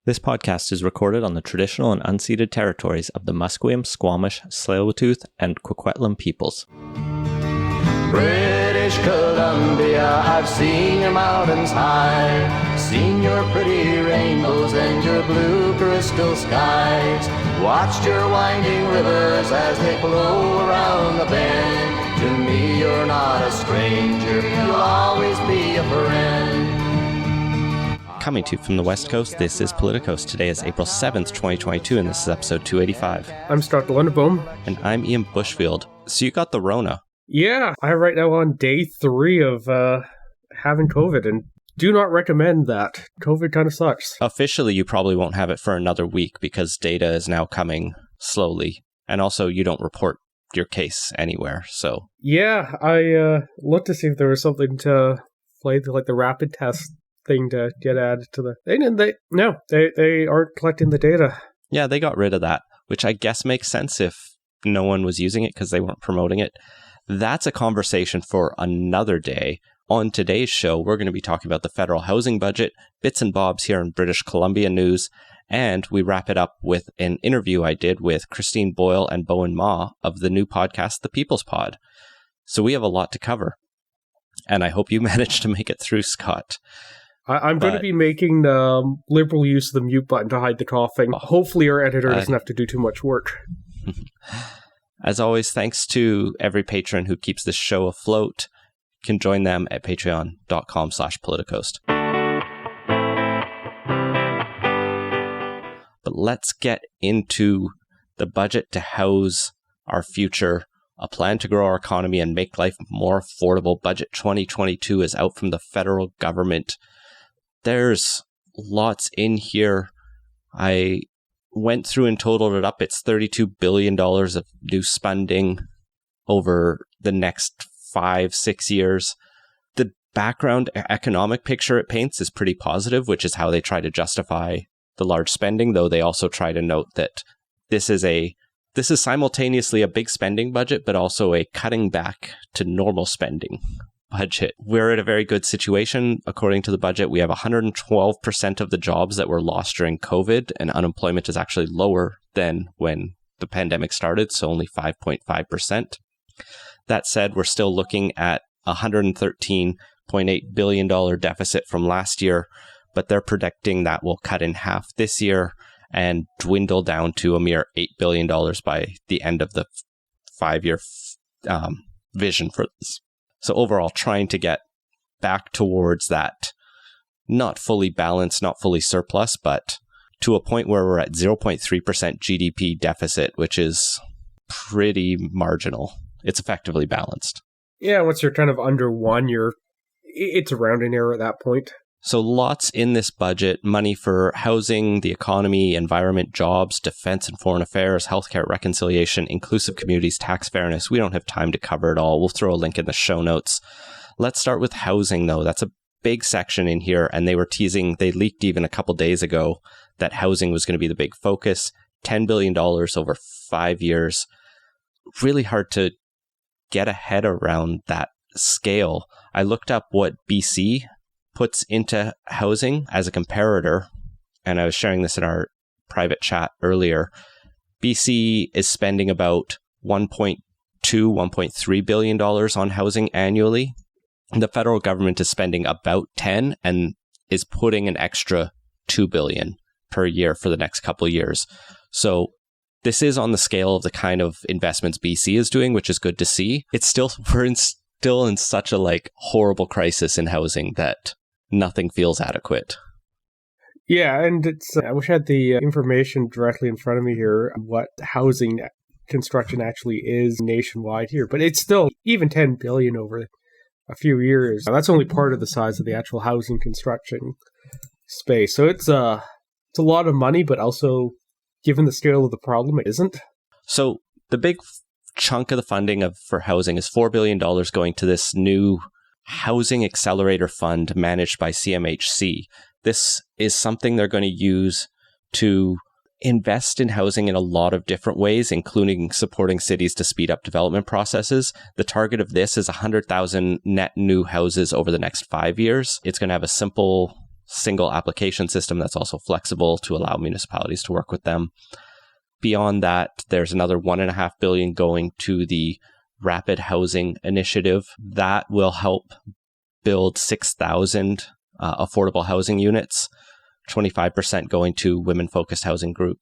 This podcast is recorded on the traditional and unceded territories of the Musqueam, Squamish, Tsleil-Waututh, and Coquitlam peoples. British Columbia, I've seen your mountains high, seen your pretty rainbows and your blue crystal skies, watched your winding rivers as they flow around the bend. To me, you're not a stranger, you'll always be a friend. Coming to you from the West Coast, this is Politicos. Today is April 7th, 2022, and this is episode 285. I'm Scott Bowinn. And I'm Ian Bushfield. So you got the Rona. Yeah, I'm right now on day 3 of having COVID, and do not recommend that. COVID kind of sucks. Officially, you probably won't have it for another week because data is now coming slowly. And also, you don't report your case anywhere, so... Yeah, I looked to see if there was something to play, like the rapid test thing to get added to the... They aren't collecting the data. Yeah, they got rid of that, which I guess makes sense if no one was using it because they weren't promoting it. That's a conversation for another day. On today's show, we're going to be talking about the federal housing budget, bits and bobs here in British Columbia news, and we wrap it up with an interview I did with Christine Boyle and Bowinn Ma of the new podcast, The People's Pod. So we have a lot to cover, and I hope you managed to make it through, Scott. I'm going to be making liberal use of the mute button to hide the coughing. Hopefully our editor doesn't have to do too much work. As always, thanks to every patron who keeps this show afloat. You can join them at patreon.com/politicos. But let's get into the budget to house our future, a plan to grow our economy and make life more affordable. Budget 2022 is out from the federal government. There's lots in here. I went through and totaled it up. It's $32 billion of new spending over the next 5-6 years. The background economic picture it paints is pretty positive, which is how they try to justify the large spending, though they also try to note that this is simultaneously a big spending budget, but also a cutting back to normal spending budget. We're in a very good situation. According to the budget, we have 112% of the jobs that were lost during COVID, and unemployment is actually lower than when the pandemic started, so only 5.5%. That said, we're still looking at a $113.8 billion deficit from last year, but they're predicting that will cut in half this year and dwindle down to a mere $8 billion by the end of the 5-year vision for this. So overall, trying to get back towards that not fully balanced, not fully surplus, but to a point where we're at 0.3% GDP deficit, which is pretty marginal. It's effectively balanced. Yeah, once you're kind of under 1, it's a rounding error at that point. So lots in this budget: money for housing, the economy, environment, jobs, defense and foreign affairs, healthcare, reconciliation, inclusive communities, tax fairness. We don't have time to cover it all. We'll throw a link in the show notes. Let's start with housing, though. That's a big section in here, and they leaked even a couple days ago that housing was going to be the big focus. $10 billion over 5 years. Really hard to get a head around that scale. I looked up what BC puts into housing as a comparator, and I was sharing this in our private chat earlier. BC is spending about $1.3 billion on housing annually. The federal government is spending about 10 and is putting an extra $2 billion per year for the next couple of years. So this is on the scale of the kind of investments BC is doing, which is good to see. It's still, we're still in such a horrible crisis in housing that nothing feels adequate. Yeah, and I wish I had the information directly in front of me here, what housing construction actually is nationwide here. But it's still even $10 billion over a few years. That's only part of the size of the actual housing construction space. So it's a lot of money, but also, given the scale of the problem, it isn't. So the big chunk of the funding for housing is $4 billion going to this new Housing Accelerator Fund managed by CMHC. This is something they're going to use to invest in housing in a lot of different ways, including supporting cities to speed up development processes. The target of this is 100,000 net new houses over the next 5 years. It's going to have a simple single application system that's also flexible to allow municipalities to work with them. Beyond that, there's another $1.5 billion going to the Rapid Housing Initiative. That will help build 6,000 affordable housing units, 25% going to women-focused housing group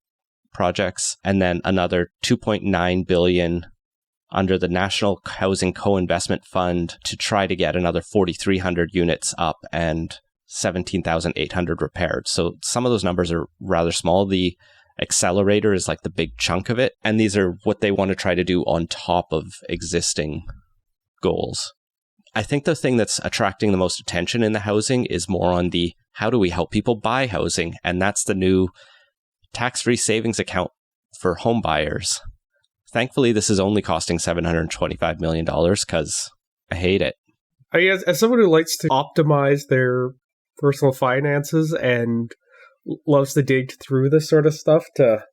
projects, and then another $2.9 billion under the National Housing Co-Investment Fund to try to get another 4,300 units up and 17,800 repaired. So some of those numbers are rather small. The accelerator is like the big chunk of it, and these are what they want to try to do on top of existing goals. I think the thing that's attracting the most attention in the housing is more on the how do we help people buy housing, and that's the new tax-free savings account for home buyers. Thankfully, this is only costing $725 million because I hate it. As someone who likes to optimize their personal finances and loves to dig through this sort of stuff to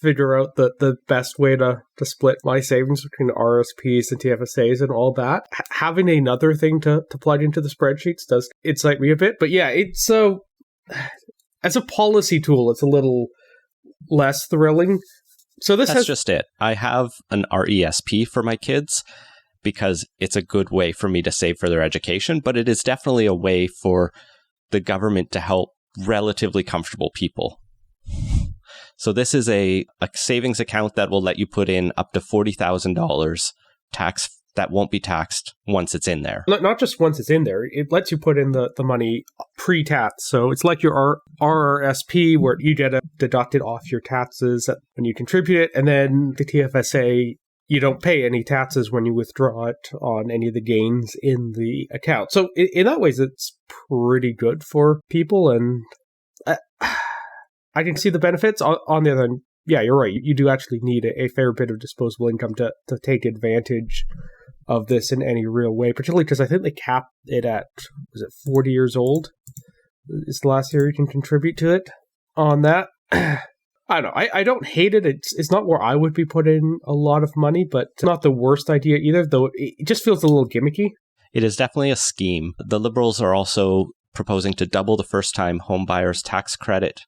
figure out the best way to split my savings between RSPs and TFSAs and all that, having another thing to plug into the spreadsheets does excite me a bit. But yeah, it's as a policy tool, it's a little less thrilling. So that's just it. I have an RESP for my kids because it's a good way for me to save for their education, but it is definitely a way for the government to help relatively comfortable people. So this is a savings account that will let you put in up to $40,000 tax that won't be taxed once it's in there. Not just once it's in there, it lets you put in the money pre-tax. So it's like your RRSP where you get it deducted off your taxes when you contribute it. And then the TFSA, you don't pay any taxes when you withdraw it on any of the gains in the account. So in that way, it's pretty good for people. And I can see the benefits. On the other hand, yeah, you're right. You do actually need a fair bit of disposable income to take advantage of this in any real way, particularly because I think they capped it at, was it 40 years old? Is the last year you can contribute to it on that. I don't know. I don't hate it. It's not where I would be putting a lot of money, but it's not the worst idea either, though it just feels a little gimmicky. It is definitely a scheme. The Liberals are also proposing to double the first-time home buyers tax credit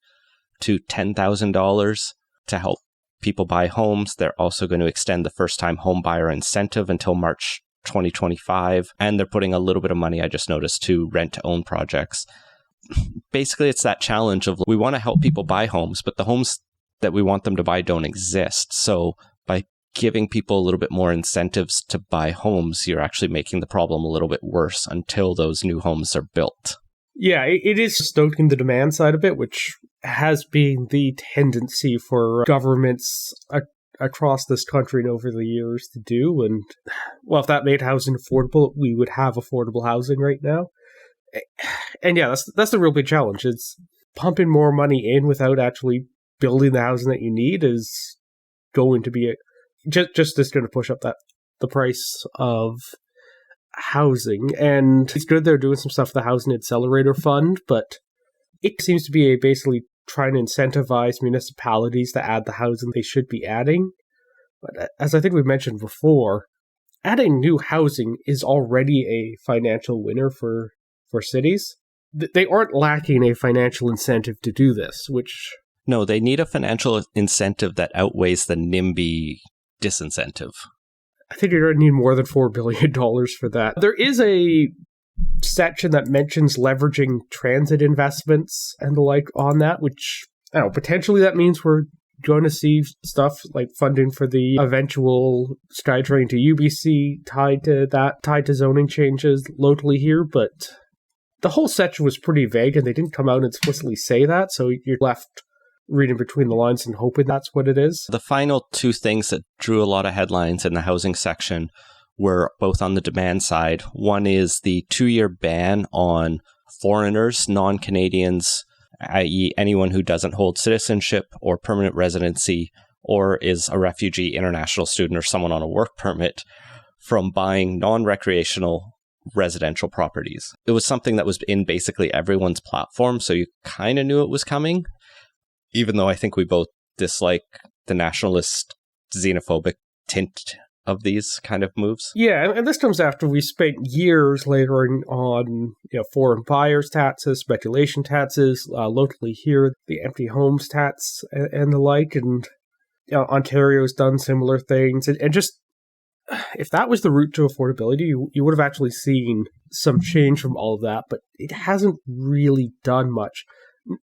to $10,000 to help people buy homes. They're also going to extend the first-time home buyer incentive until March 2025, and they're putting a little bit of money, I just noticed, to rent-to-own projects. Basically, it's that challenge of we want to help people buy homes, but the homes that we want them to buy don't exist. So by giving people a little bit more incentives to buy homes, you're actually making the problem a little bit worse until those new homes are built. Yeah, it is stoking the demand side of it, which has been the tendency for governments across this country and over the years to do. And, well, if that made housing affordable, we would have affordable housing right now. And yeah, that's the real big challenge. It's pumping more money in without actually building the housing that you need is going to be just going to push up the price of housing. And it's good they're doing some stuff with the Housing Accelerator Fund, but it seems to be basically trying to incentivize municipalities to add the housing they should be adding. But as I think we mentioned before, adding new housing is already a financial winner for cities. They aren't lacking a financial incentive to do this, which... No, they need a financial incentive that outweighs the NIMBY disincentive. I think you're going to need more than $4 billion for that. There is a section that mentions leveraging transit investments and the like on that, which, I don't know, potentially that means we're going to see stuff like funding for the eventual SkyTrain to UBC tied to zoning changes locally here, but the whole section was pretty vague and they didn't come out and explicitly say that, so you're left reading between the lines and hoping that's what it is. The final two things that drew a lot of headlines in the housing section were both on the demand side. One is the 2-year ban on foreigners, non-Canadians, i.e. anyone who doesn't hold citizenship or permanent residency or is a refugee, international student, or someone on a work permit from buying non-recreational residential properties. It was something that was in basically everyone's platform, so you kind of knew it was coming, even though I think we both dislike the nationalist, xenophobic tint these kind of moves. Yeah, and this comes after we spent years later on foreign buyers taxes, speculation taxes, locally here, the empty homes tax and the like, and Ontario's done similar things. And just, if that was the route to affordability, you would have actually seen some change from all of that, but it hasn't really done much.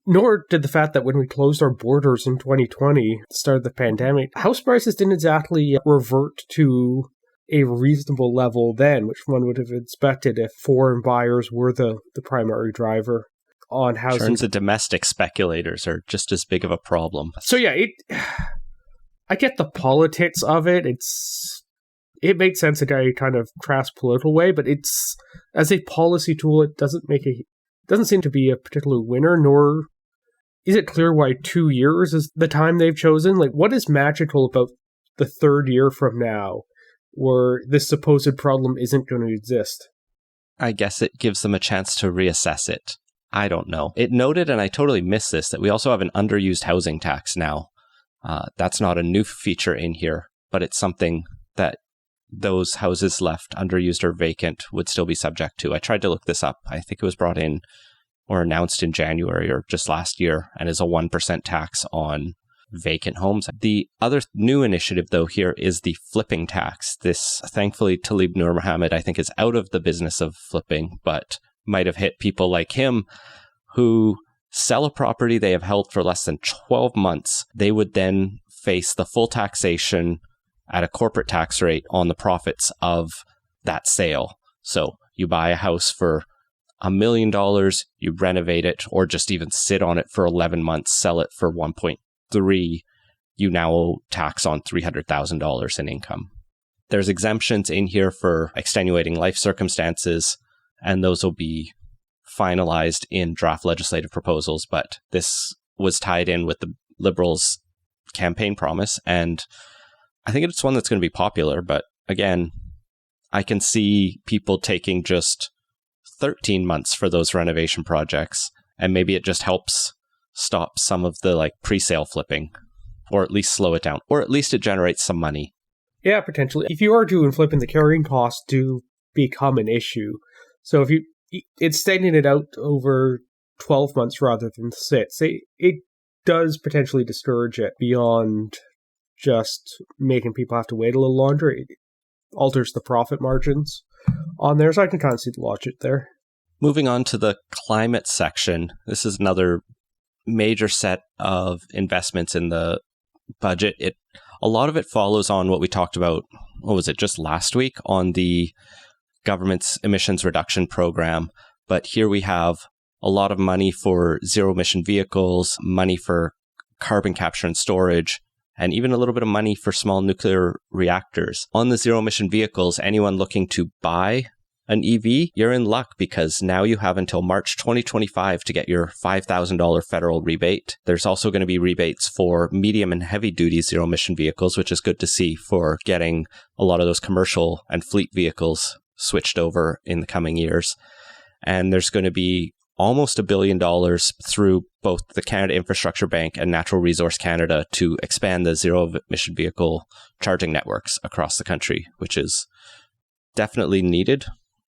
Nor did the fact that when we closed our borders in 2020, started the pandemic, house prices didn't exactly revert to a reasonable level then, which one would have expected if foreign buyers were the primary driver on housing. Turns of domestic speculators are just as big of a problem. So yeah, I get the politics of it. It makes sense in a kind of crass political way, but it's, as a policy tool, it doesn't seem to be a particular winner, nor is it clear why 2 years is the time they've chosen. Like, what is magical about the third year from now where this supposed problem isn't going to exist? I guess it gives them a chance to reassess it. I don't know. It noted, and I totally missed this, that we also have an underused housing tax now. That's not a new feature in here, but it's something that those houses left underused or vacant would still be subject to. I tried to look this up. I think it was brought in or announced in January or just last year, and is a 1% tax on vacant homes. The other new initiative, though, here is the flipping tax. This, thankfully, Talib Nur Mohammed, I think, is out of the business of flipping, but might have hit people like him who sell a property they have held for less than 12 months. They would then face the full taxation at a corporate tax rate on the profits of that sale. So you buy a house for $1 million, you renovate it, or just even sit on it for 11 months, sell it for 1.3, you now owe tax on $300,000 in income. There's exemptions in here for extenuating life circumstances, and those will be finalized in draft legislative proposals. But this was tied in with the Liberals' campaign promise, and I think it's one that's going to be popular. But again, I can see people taking just 13 months for those renovation projects, and maybe it just helps stop some of the pre-sale flipping, or at least slow it down, or at least it generates some money. Yeah, potentially. If you are doing flipping, the carrying costs do become an issue. So if it's extending it out over 12 months rather than 6, it does potentially discourage it beyond just making people have to wait a little longer. It alters the profit margins on there, so I can kind of see the logic there. Moving on to the climate section, this is another major set of investments in the budget. A lot of it follows on what we talked about, just last week on the government's emissions reduction program. But here we have a lot of money for zero emission vehicles, money for carbon capture and storage, and even a little bit of money for small nuclear reactors. On the zero emission vehicles, anyone looking to buy an EV, you're in luck, because now you have until March 2025 to get your $5,000 federal rebate. There's also going to be rebates for medium and heavy duty zero emission vehicles, which is good to see for getting a lot of those commercial and fleet vehicles switched over in the coming years. And there's going to be almost $1 billion through both the Canada Infrastructure Bank and Natural Resource Canada to expand the zero emission vehicle charging networks across the country, which is definitely needed.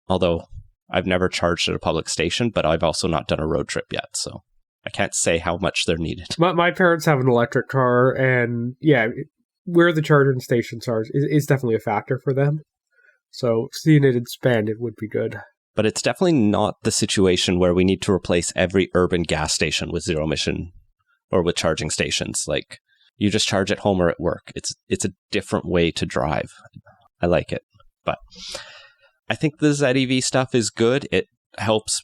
Although I've never charged at a public station, but I've also not done a road trip yet, so I can't say how much they're needed. My parents have an electric car, and yeah, where the charging stations are is definitely a factor for them. So seeing it expand, it would be good. But it's definitely not the situation where we need to replace every urban gas station with zero emission or with charging stations. Like, you just charge at home or at work. It's a different way to drive. I like it. But I think the ZEV stuff is good. It helps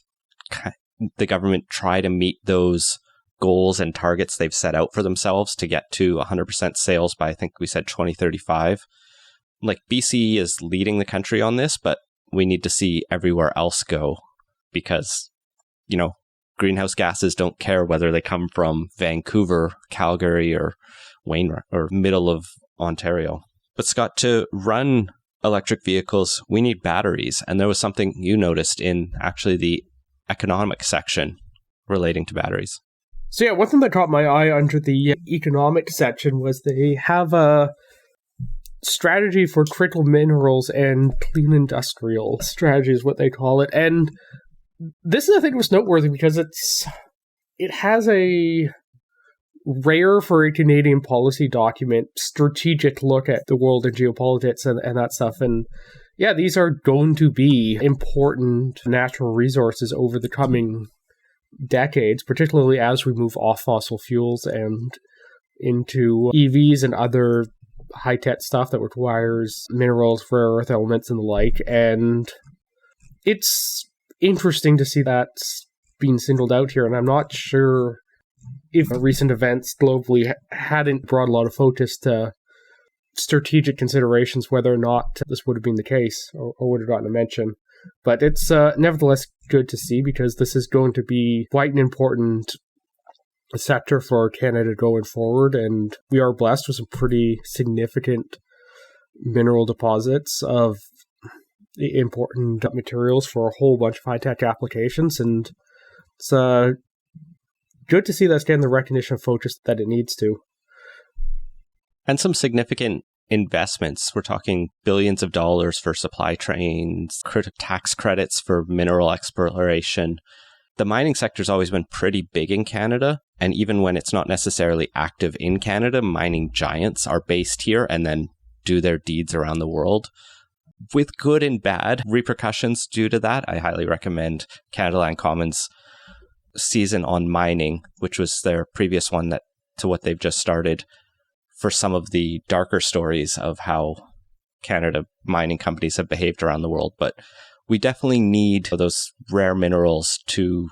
the government try to meet those goals and targets they've set out for themselves to get to 100% sales by, I think we said 2035. BC is leading the country on this, but we need to see everywhere else go, because, greenhouse gases don't care whether they come from Vancouver, Calgary, or Wainwright, or middle of Ontario. But Scott, to run electric vehicles, we need batteries. And there was something you noticed in actually the economic section relating to batteries. So yeah, one thing that caught my eye under the economic section was they have strategy for critical minerals and clean industrial strategy is what they call it. And this is, I think, was noteworthy because it has a rare for a Canadian policy document strategic look at the world and geopolitics and that stuff. And yeah, these are going to be important natural resources over the coming decades, particularly as we move off fossil fuels and into EVs and other high-tech stuff that requires minerals, rare earth elements, and the like. And it's interesting to see that being singled out here, and I'm not sure if recent events globally hadn't brought a lot of focus to strategic considerations, whether or not this would have been the case or would have gotten a mention. But it's nevertheless good to see, because this is going to be quite an important sector for Canada going forward, and we are blessed with some pretty significant mineral deposits of important materials for a whole bunch of high-tech applications, and it's good to see that's getting the recognition and focus that it needs to. And some significant investments. We're talking billions of dollars for supply chains, tax credits for mineral exploration. The mining sector's always been pretty big in Canada, and even when it's not necessarily active in Canada, mining giants are based here and then do their deeds around the world. With good and bad repercussions due to that, I highly recommend Canada Land Commons' season on mining, which was their previous one to what they've just started, for some of the darker stories of how Canada mining companies have behaved around the world. But we definitely need those rare minerals to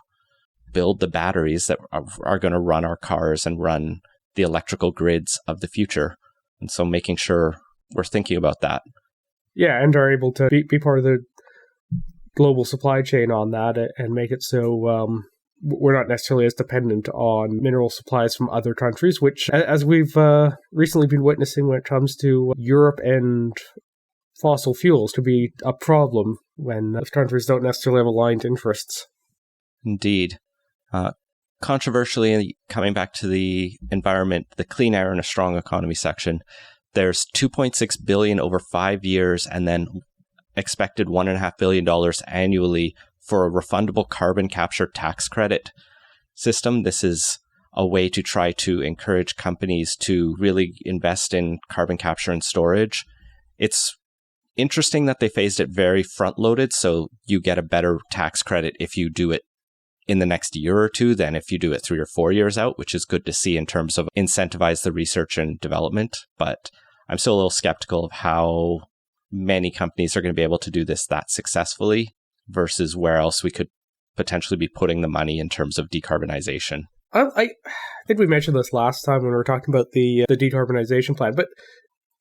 build the batteries that are going to run our cars and run the electrical grids of the future. And so making sure we're thinking about that. Yeah, and are able to be part of the global supply chain on that and make it so we're not necessarily as dependent on mineral supplies from other countries, which, as we've recently been witnessing when it comes to Europe and fossil fuels, could be a problem when those countries don't necessarily have aligned interests. Indeed. Controversially, coming back to the environment, the clean air and a strong economy section, there's $2.6 billion over 5 years, and then expected $1.5 billion annually for a refundable carbon capture tax credit system. This is a way to try to encourage companies to really invest in carbon capture and storage. It's interesting that they phased it very front-loaded, so you get a better tax credit if you do it in the next year or two than if you do it 3 or 4 years out, which is good to see in terms of incentivize the research and development. But I'm still a little skeptical of how many companies are going to be able to do this that successfully versus where else we could potentially be putting the money in terms of decarbonization. I think we mentioned this last time when we were talking about the decarbonization plan. But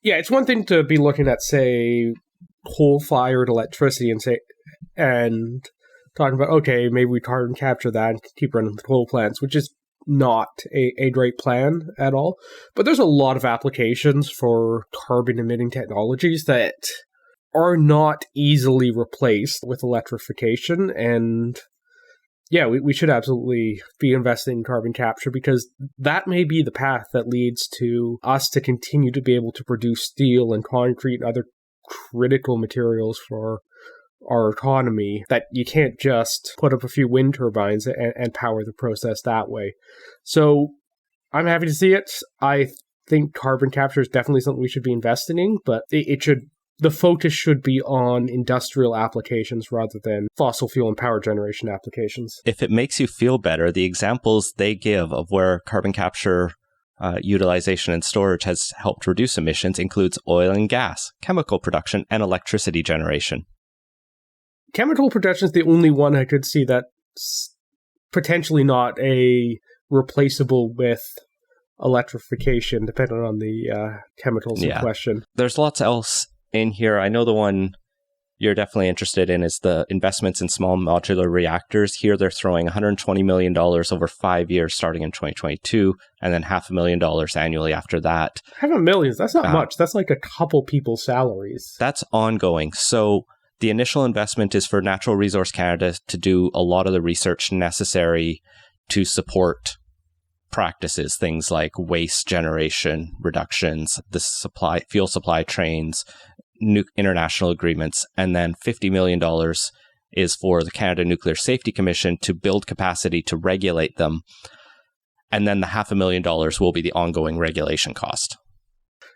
yeah, it's one thing to be looking at, say, coal-fired electricity and talking about, okay, maybe we carbon capture that and keep running the coal plants, which is not a great plan at all. But there's a lot of applications for carbon-emitting technologies that are not easily replaced with electrification. And yeah, we should absolutely be investing in carbon capture, because that may be the path that leads to us to continue to be able to produce steel and concrete and other critical materials for our economy, that you can't just put up a few wind turbines and power the process that way. So I'm happy to see it. I think carbon capture is definitely something we should be investing in, but the focus should be on industrial applications rather than fossil fuel and power generation applications. If it makes you feel better, the examples they give of where carbon capture utilization and storage has helped reduce emissions includes oil and gas, chemical production, and electricity generation. Chemical production is the only one I could see that's potentially not a replaceable with electrification, depending on the chemicals in question. There's lots else in here. I know the one you're definitely interested in is the investments in small modular reactors. Here they're throwing $120 million over 5 years starting in 2022, and then $500,000 annually after that. $500,000, that's not much. That's like a couple people's salaries. That's ongoing. So the initial investment is for Natural Resource Canada to do a lot of the research necessary to support practices, things like waste generation reductions, the fuel supply trains, international agreements, and then $50 million is for the Canada Nuclear Safety Commission to build capacity to regulate them. And then the $500,000 will be the ongoing regulation cost.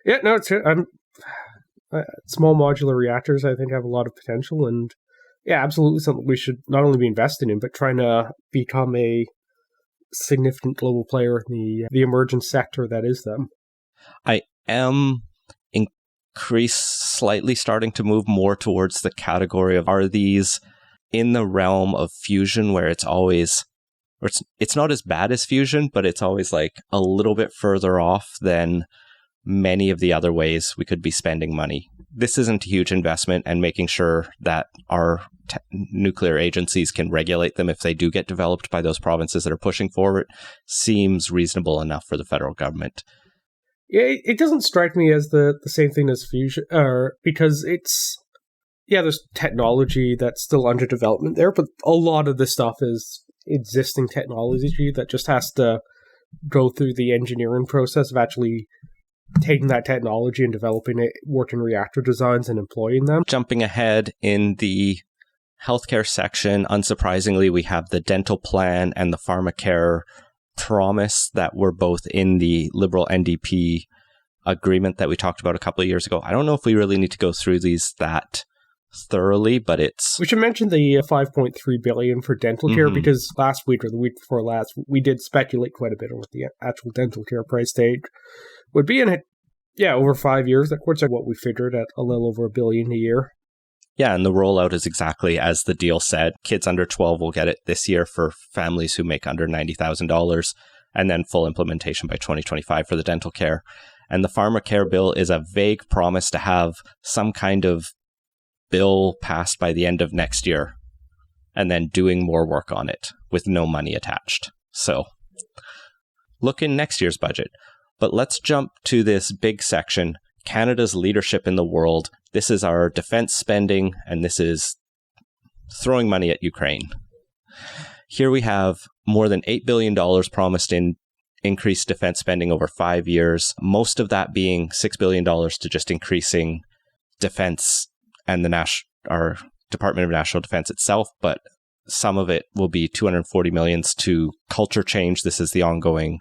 Yeah, no, it's small modular reactors, I think, have a lot of potential. And yeah, absolutely something we should not only be investing in, but trying to become a significant global player in the emergent sector that is them. I am slightly starting to move more towards the category of, are these in the realm of fusion, where it's always, or it's not as bad as fusion, but it's always like a little bit further off than many of the other ways we could be spending money. This isn't a huge investment, and making sure that our nuclear agencies can regulate them if they do get developed by those provinces that are pushing forward seems reasonable enough for the federal government. Yeah, it doesn't strike me as the same thing as fusion, because there's technology that's still under development there, but a lot of the stuff is existing technology that just has to go through the engineering process of actually taking that technology and developing it, working reactor designs and employing them. Jumping ahead in the healthcare section, unsurprisingly, we have the dental plan and the pharmacare promise that were both in the Liberal NDP agreement that we talked about a couple of years ago. I don't know if we really need to go through these that thoroughly, but we should mention the $5.3 billion for dental care, because last week or the week before last, we did speculate quite a bit on what the actual dental care price tag would be in it. Yeah, over 5 years. That looks like what we figured at a little over $1 billion a year. Yeah, and the rollout is exactly as the deal said. Kids under 12 will get it this year for families who make under $90,000, and then full implementation by 2025 for the dental care. And the pharmacare bill is a vague promise to have some kind of bill passed by the end of next year, and then doing more work on it with no money attached. So look in next year's budget. But let's jump to this big section, Canada's leadership in the world. This is our defense spending, and this is throwing money at Ukraine. Here we have more than $8 billion promised in increased defense spending over 5 years, most of that being $6 billion to just increasing defense and our Department of National Defense itself, but some of it will be $240 million to culture change. This is the ongoing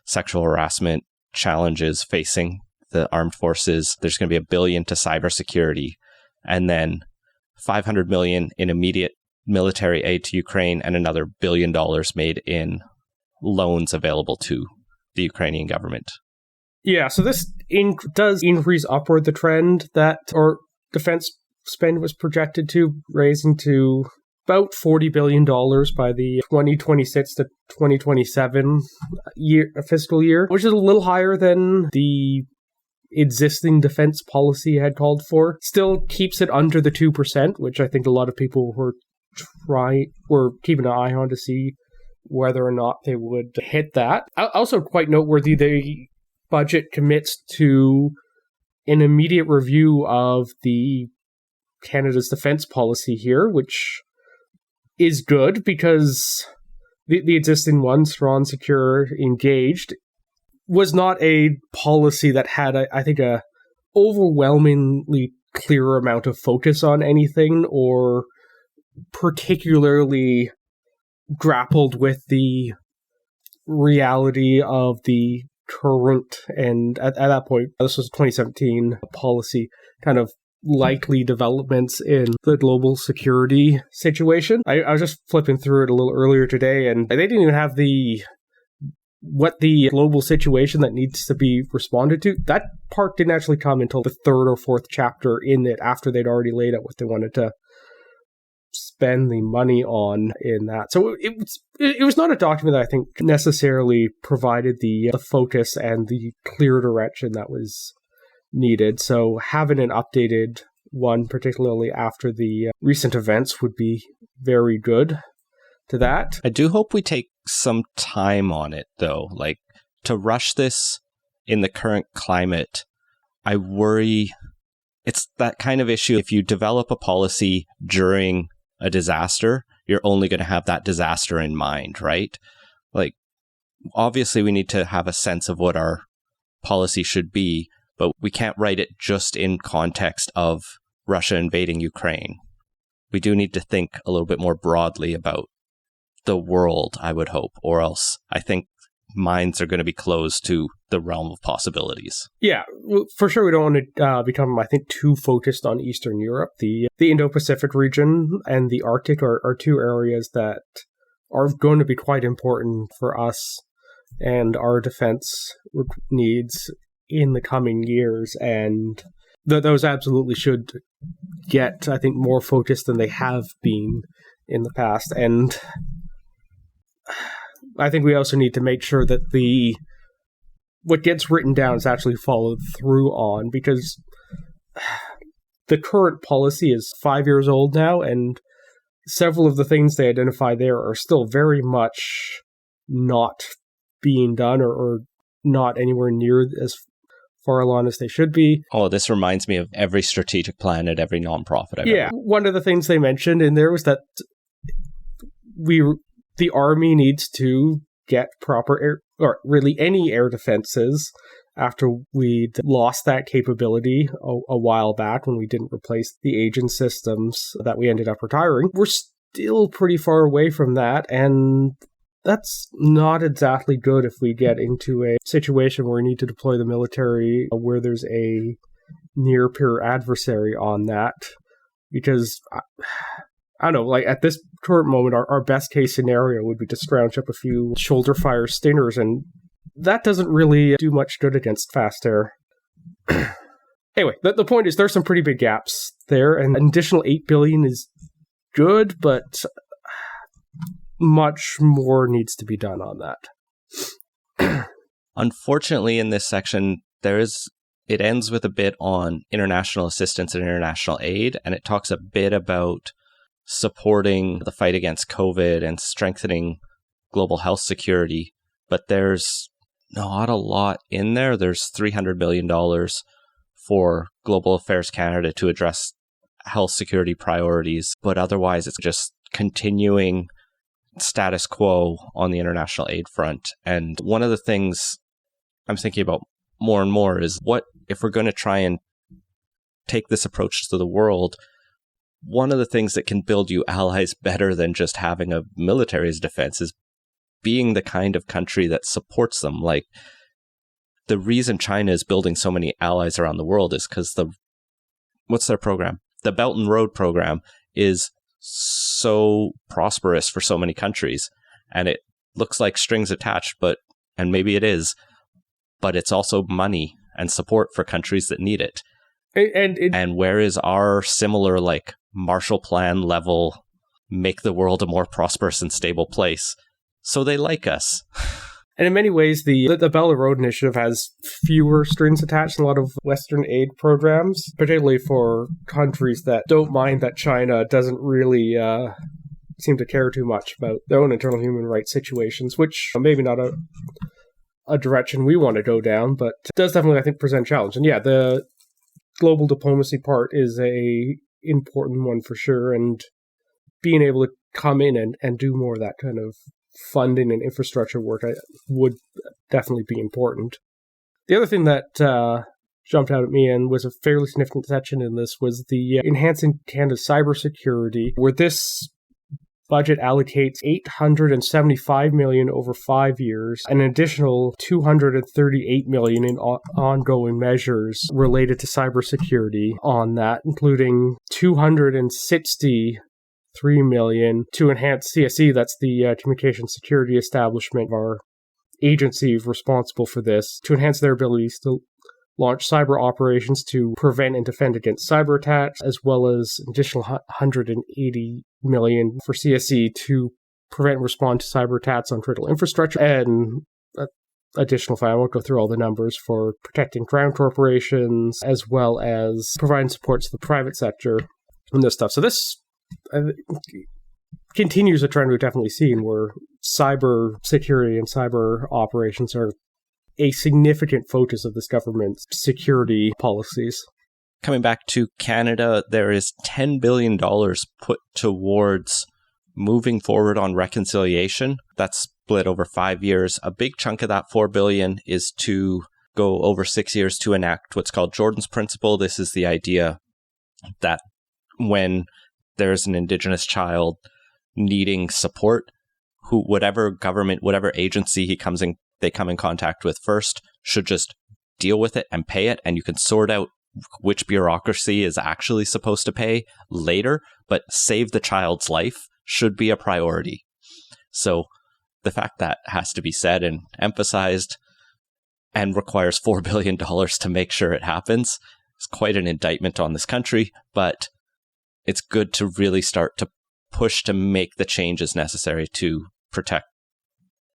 sexual harassment challenges facing the armed forces. There's going to be $1 billion to cybersecurity, and then $500 million in immediate military aid to Ukraine, and another $1 billion made in loans available to the Ukrainian government. Yeah, so this does increase upward the trend that our defense spend was projected to, raising to about $40 billion by the 2026 to 2027 fiscal year, which is a little higher than the existing defense policy had called for. Still keeps it under the 2%, which I think a lot of people were keeping an eye on to see whether or not they would hit that. Also quite noteworthy, the budget commits to an immediate review of the Canada's defense policy here, which is good because the existing one, strong, secure, engaged, was not a policy that had, I think, a overwhelmingly clear amount of focus on anything, or particularly grappled with the reality of the current, and at that point, this was 2017 policy, kind of likely developments in the global security situation. I was just flipping through it a little earlier today, and they didn't even have what the global situation that needs to be responded to. That part didn't actually come until the third or fourth chapter in it, after they'd already laid out what they wanted to spend the money on in that. So it was not a document that I think necessarily provided the focus and the clear direction that was needed. So having an updated one, particularly after the recent events, would be very good to that. I do hope we take some time on it, though. Like, to rush this in the current climate, I worry it's that kind of issue. If you develop a policy during a disaster, you're only going to have that disaster in mind, right? Like, obviously we need to have a sense of what our policy should be, but we can't write it just in context of Russia invading Ukraine. We do need to think a little bit more broadly about the world, I would hope, or else I think minds are going to be closed to the realm of possibilities. Yeah, for sure we don't want to become, I think, too focused on Eastern Europe. The Indo-Pacific region and the Arctic are two areas that are going to be quite important for us and our defense needs in the coming years. And those absolutely should get, I think, more focused than they have been in the past. And I think we also need to make sure that what gets written down is actually followed through on, because the current policy is 5 years old now, and several of the things they identify there are still very much not being done or not anywhere near as far along as they should be. Oh, this reminds me of every strategic plan at every nonprofit I've ever. One of the things they mentioned in there was that the Army needs to get proper air, or really any air defenses, after we lost that capability a while back when we didn't replace the aging systems that we ended up retiring. We're still pretty far away from that, and that's not exactly good if we get into a situation where we need to deploy the military where there's a near-peer adversary on that, because I don't know, like at this current moment, our best case scenario would be to scrounge up a few shoulder fire stingers, and that doesn't really do much good against fast air. Anyway, the point is there's some pretty big gaps there, and an additional $8 billion is good, but much more needs to be done on that. Unfortunately, in this section, it ends with a bit on international assistance and international aid, and it talks a bit about supporting the fight against COVID and strengthening global health security, but there's not a lot in there. There's $300 million for Global Affairs Canada to address health security priorities, but otherwise it's just continuing status quo on the international aid front. And one of the things I'm thinking about more and more is, what if we're going to try and take this approach to the world? One of the things that can build you allies better than just having a military as defense is being the kind of country that supports them. Like, the reason China is building so many allies around the world is because what's their program? The Belt and Road program is so prosperous for so many countries, and it looks like strings attached, and maybe it is, but it's also money and support for countries that need it. And where is our similar, like, Marshall Plan level, make the world a more prosperous and stable place? So they like us. And in many ways, the Belt and Road Initiative has fewer strings attached than a lot of Western aid programs, particularly for countries that don't mind that China doesn't really seem to care too much about their own internal human rights situations, which maybe not a direction we want to go down, but does definitely, I think, present challenge. And yeah, the global diplomacy part is a important one for sure, and being able to come in and do more of that kind of funding and infrastructure work would definitely be important. The other thing that jumped out at me and was a fairly significant section in this was the enhancing Canada's cybersecurity, where this budget allocates $875 million over 5 years, and an additional $238 million in ongoing measures related to cybersecurity on that, including $263 million to enhance CSE, that's the Communication Security Establishment, our agency responsible for this, to enhance their abilities to launch cyber operations to prevent and defend against cyber attacks, as well as an additional $180 million for CSE to prevent and respond to cyber attacks on critical infrastructure, and additional I won't go through all the numbers for protecting crown corporations, as well as providing support to the private sector and this stuff. So this continues a trend we've definitely seen, where cyber security and cyber operations are a significant focus of this government's security policies. Coming back to Canada, there is $10 billion put towards moving forward on reconciliation. That's split over 5 years. A big chunk of that $4 billion is to go over 6 years to enact what's called Jordan's Principle. This is the idea that when there's an Indigenous child needing support, whatever government, whatever agency they come in contact with first should just deal with it and pay it. And you can sort out which bureaucracy is actually supposed to pay later, but save the child's life should be a priority. So the fact that has to be said and emphasized and requires $4 billion to make sure it happens is quite an indictment on this country, but it's good to really start to push to make the changes necessary to protect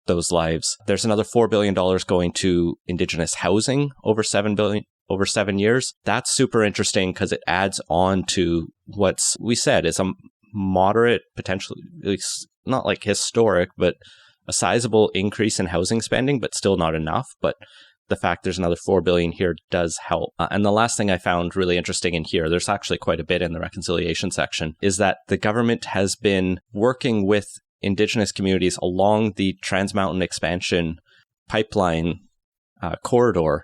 those lives. There's another $4 billion going to Indigenous housing over 7 years. That's super interesting because it adds on to what's we said is a moderate, potentially not like historic, but a sizable increase in housing spending, but still not enough. But the fact there's another $4 billion here does help. And the last thing I found really interesting in here, there's actually quite a bit in the reconciliation section, is that the government has been working with Indigenous communities along the Trans Mountain Expansion pipeline corridor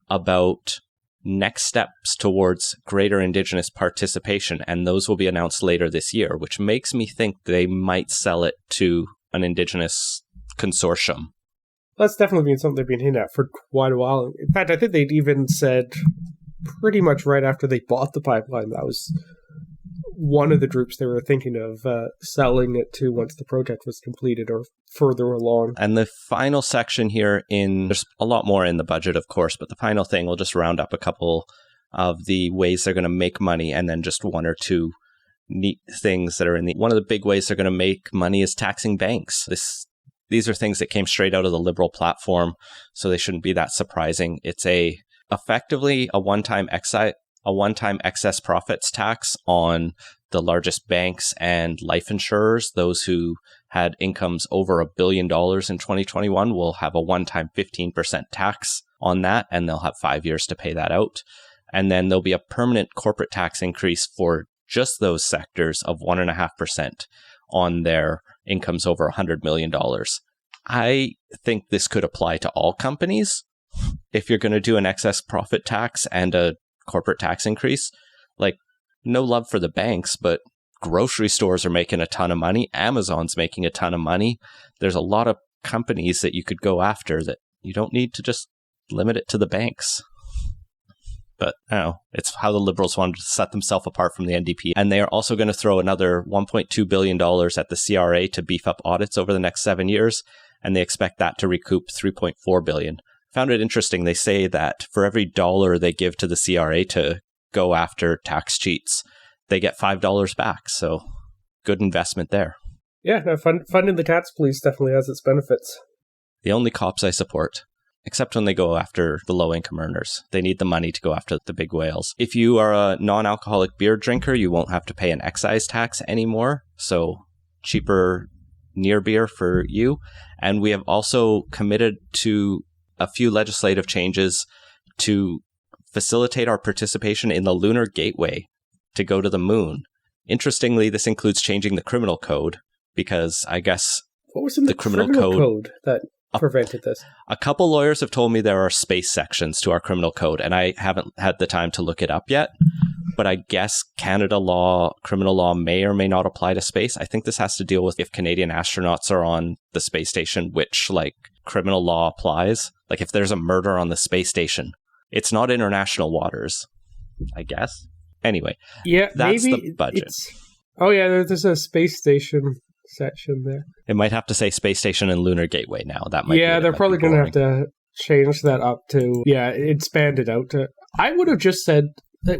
about next steps towards greater Indigenous participation. And those will be announced later this year, which makes me think they might sell it to an Indigenous consortium. That's definitely been something they've been hinting at for quite a while. In fact, I think they'd even said pretty much right after they bought the pipeline, that was one of the groups they were thinking of selling it to once the project was completed or further along. And the final section here there's a lot more in the budget, of course, but the final thing, we'll just round up a couple of the ways they're going to make money and then just one or two neat things that are one of the big ways they're going to make money is taxing banks. These are things that came straight out of the Liberal platform, so they shouldn't be that surprising. It's effectively a one-time excess profits tax on the largest banks and life insurers. Those who had incomes over $1 billion in 2021 will have a one-time 15% tax on that, and they'll have 5 years to pay that out. And then there'll be a permanent corporate tax increase for just those sectors of 1.5% on their incomes over $100 million. I think this could apply to all companies. If you're going to do an excess profit tax and a corporate tax increase, like, no love for the banks, but grocery stores are making a ton of money. Amazon's making a ton of money. There's a lot of companies that you could go after that you don't need to just limit it to the banks. But it's how the Liberals wanted to set themselves apart from the NDP. And they are also going to throw another $1.2 billion at the CRA to beef up audits over the next 7 years. And they expect that to recoup $3.4 billion. Found it interesting. They say that for every dollar they give to the CRA to go after tax cheats, they get $5 back. So good investment there. Yeah, funding the cats police definitely has its benefits. The only cops I support. Except when they go after the low-income earners. They need the money to go after the big whales. If you are a non-alcoholic beer drinker, you won't have to pay an excise tax anymore. So cheaper near beer for you. And we have also committed to a few legislative changes to facilitate our participation in the Lunar Gateway to go to the moon. Interestingly, this includes changing the criminal code because I guess what was in the criminal code that prevented this? A couple lawyers have told me there are space sections to our criminal code, and I haven't had the time to look it up yet. But I guess Canada law, criminal law may or may not apply to space. I think this has to deal with if Canadian astronauts are on the space station, which criminal law applies. Like if there's a murder on the space station, it's not international waters, I guess. Anyway, yeah, that's maybe the budget. There's a space station section there. It might have to say space station and Lunar Gateway now. That might. Yeah, they're probably going to have to change that up to expand it out to. I would have just said that.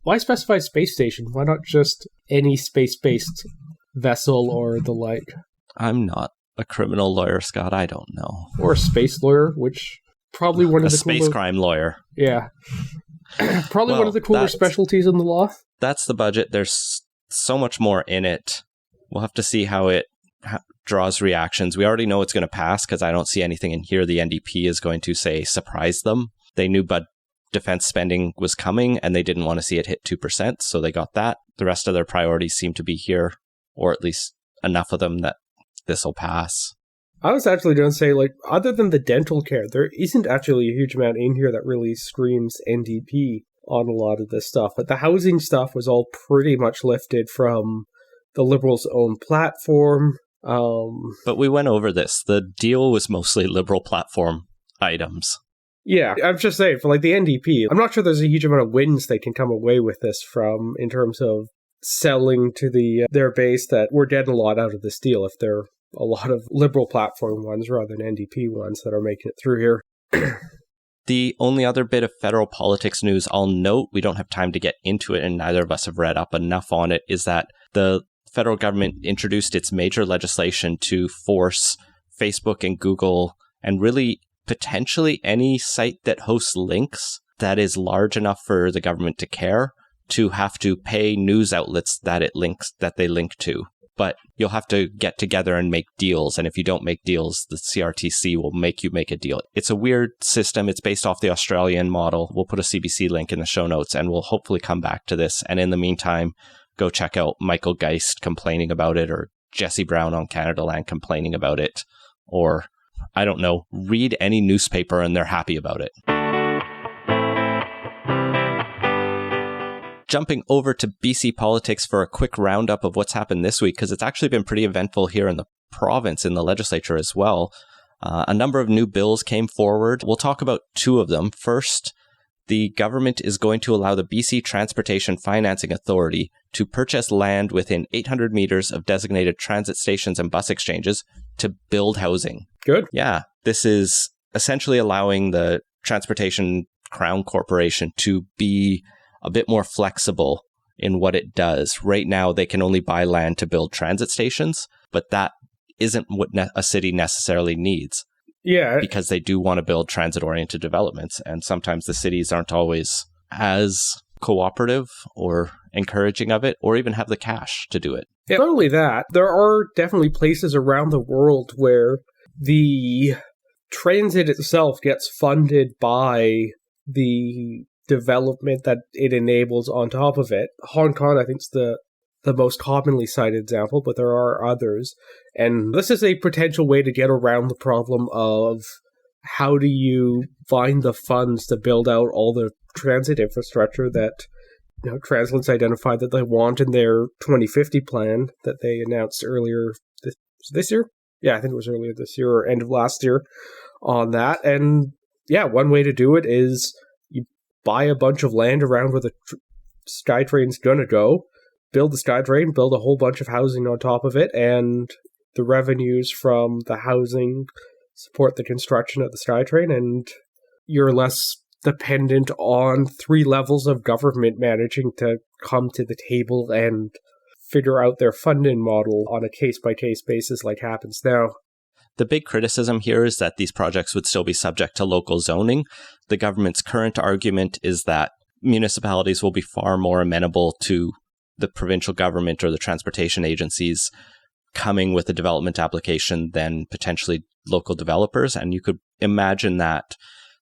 Why specify space station? Why not just any space-based vessel or the like? I'm not a criminal lawyer, Scott. I don't know. Or a space lawyer, which probably one of the space crime lawyer. Yeah. Probably one of the cooler specialties in the law. That's the budget. There's so much more in it. We'll have to see how it draws reactions. We already know it's going to pass because I don't see anything in here the NDP is going to say surprise them. They knew defense spending was coming and they didn't want to see it hit 2%, so they got that. The rest of their priorities seem to be here, or at least enough of them that this will pass. I was actually going to say, like, other than the dental care, there isn't actually a huge amount in here that really screams NDP on a lot of this stuff. But the housing stuff was all pretty much lifted from the Liberals' own platform. But we went over this. The deal was mostly Liberal platform items. Yeah, I'm just saying, for like the NDP, I'm not sure there's a huge amount of wins they can come away with this from in terms of selling to their base that we're getting a lot out of this deal if they're a lot of Liberal platform ones rather than NDP ones that are making it through here. The only other bit of federal politics news I'll note, we don't have time to get into it and neither of us have read up enough on it, is that the federal government introduced its major legislation to force Facebook and Google and really potentially any site that hosts links that is large enough for the government to care to have to pay news outlets that they link to. But you'll have to get together and make deals. And if you don't make deals, the CRTC will make you make a deal. It's a weird system. It's based off the Australian model. We'll put a CBC link in the show notes and we'll hopefully come back to this. And in the meantime, go check out Michael Geist complaining about it, or Jesse Brown on Canada Land complaining about it, or I don't know, read any newspaper and they're happy about it. Jumping over to BC politics for a quick roundup of what's happened this week, because it's actually been pretty eventful here in the province, in the legislature as well. A number of new bills came forward. We'll talk about two of them. First, the government is going to allow the BC Transportation Financing Authority to purchase land within 800 meters of designated transit stations and bus exchanges to build housing. Good. Yeah. This is essentially allowing the Transportation Crown Corporation to be a bit more flexible in what it does. Right now, they can only buy land to build transit stations, but that isn't what a city necessarily needs. Yeah. Because they do want to build transit-oriented developments, and sometimes the cities aren't always as cooperative or encouraging of it, or even have the cash to do it. Yeah, not only that, there are definitely places around the world where the transit itself gets funded by the development that it enables on top of it. Hong Kong, I think, is the most commonly cited example, but there are others. And this is a potential way to get around the problem of how do you find the funds to build out all the transit infrastructure that TransLink's identified that they want in their 2050 plan that they announced earlier this year? Yeah, I think it was earlier this year or end of last year on that. And yeah, one way to do it is you buy a bunch of land around where the SkyTrain's going to go, build the SkyTrain, build a whole bunch of housing on top of it, and the revenues from the housing support the construction of the SkyTrain, and you're less dependent on 3 levels of government managing to come to the table and figure out their funding model on a case-by-case basis like happens now. The big criticism here is that these projects would still be subject to local zoning. The government's current argument is that municipalities will be far more amenable to the provincial government or the transportation agencies coming with a development application than potentially local developers. And you could imagine that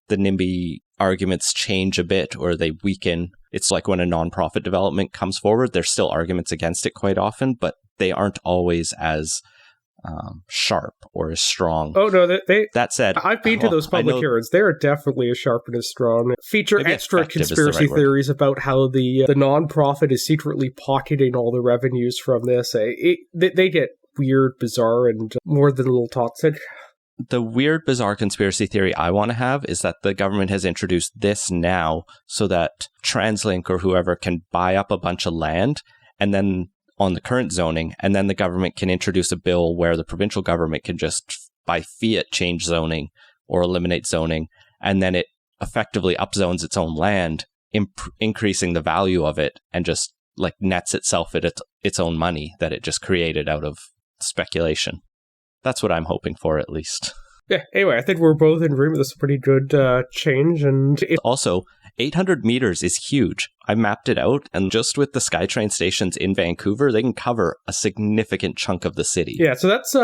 the NIMBY arguments change a bit or they weaken. It's like when a nonprofit development comes forward, there's still arguments against it quite often, but they aren't always as sharp or as strong. Oh, no, that said, I've been to those public hearings. They are definitely as sharp and as strong. Feature extra conspiracy theories about how the nonprofit is secretly pocketing all the revenues from this. They get weird, bizarre, and more than a little toxic. The weird, bizarre conspiracy theory I want to have is that the government has introduced this now so that TransLink or whoever can buy up a bunch of land and then on the current zoning, and then the government can introduce a bill where the provincial government can just by fiat change zoning or eliminate zoning, and then it effectively upzones its own land, increasing the value of it and just like nets itself at its own money that it just created out of speculation. That's what I'm hoping for, at least. Yeah, anyway, I think we're both in agreement. This is a pretty good change. And also, 800 meters is huge. I mapped it out, and just with the SkyTrain stations in Vancouver, they can cover a significant chunk of the city. Yeah, so that's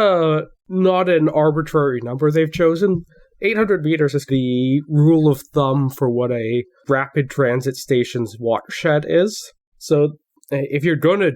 not an arbitrary number they've chosen. 800 meters is the rule of thumb for what a rapid transit station's watershed is. So if you're going to